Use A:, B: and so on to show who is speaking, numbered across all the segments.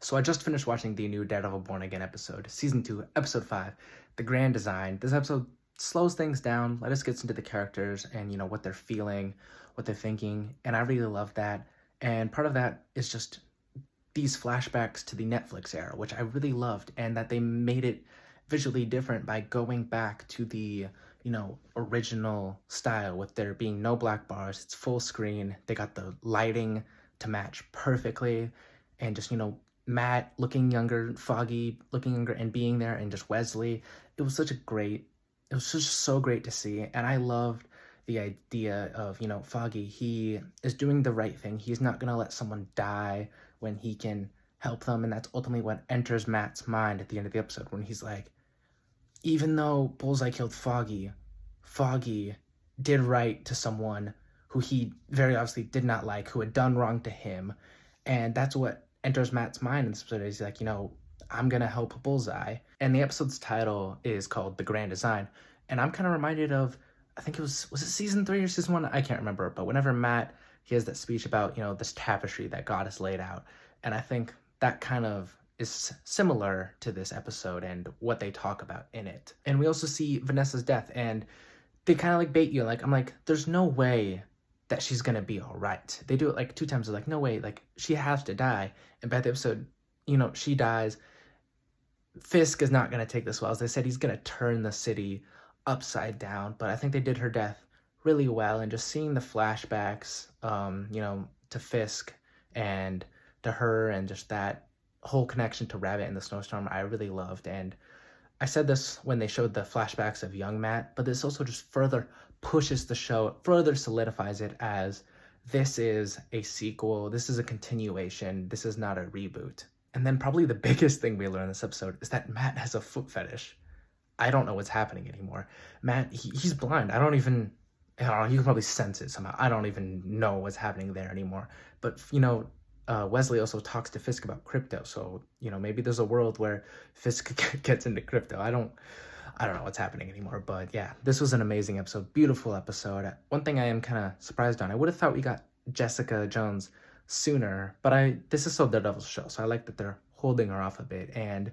A: So I just finished watching the new Daredevil Born Again episode, season 2, episode 5, The Grand Design. This episode slows things down, let us get into the characters and what they're feeling, what they're thinking, and I really love that. And part of that is just these flashbacks to the Netflix era, which I really loved, and that they made it visually different by going back to the original style with there being no black bars. It's full screen. They got the lighting to match perfectly, and just Matt looking younger, Foggy looking younger, and being there, and just Wesley. It was such a great. It was just so great to see, and I loved the idea of Foggy. He is doing the right thing. He's not gonna let someone die when he can help them, and that's ultimately what enters Matt's mind at the end of the episode when he's like, even though Bullseye killed Foggy, Foggy did right to someone who he very obviously did not like, who had done wrong to him. And that's what enters Matt's mind in this episode. He's like, I'm going to help Bullseye. And the episode's title is called The Grand Design. And I'm kind of reminded of, I think was it season 3 or season 1? I can't remember. But whenever Matt, he has that speech about, this tapestry that God has laid out. And I think that kind of is similar to this episode and what they talk about in it. And we also see Vanessa's death, and they kind of like bait you. Like, I'm like, there's no way that she's gonna be all right. They do it like 2 times. They're like, no way, like she has to die. And by the episode, she dies. Fisk is not gonna take this well. As they said, he's gonna turn the city upside down. But I think they did her death really well, and just seeing the flashbacks, to Fisk and to her, and just that whole connection to Rabbit and the snowstorm, I really loved. And I said this when they showed the flashbacks of young Matt, but this also just further pushes the show, further solidifies it as this is a sequel, this is a continuation, this is not a reboot. And then probably the biggest thing we learn in this episode is that Matt has a foot fetish. I don't know what's happening anymore. Matt, he's blind. I don't know, you can probably sense it somehow. I don't even know what's happening there anymore. But, Wesley also talks to Fisk about crypto. So, maybe there's a world where Fisk gets into crypto. I don't know what's happening anymore. But yeah, this was an amazing episode. Beautiful episode. One thing I am kind of surprised on, I would have thought we got Jessica Jones sooner, but this is still Daredevil's show. So I like that they're holding her off a bit. And,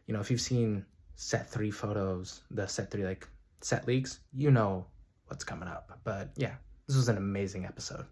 A: if you've seen set 3 photos, the set 3, like, set leaks, what's coming up. But yeah, this was an amazing episode.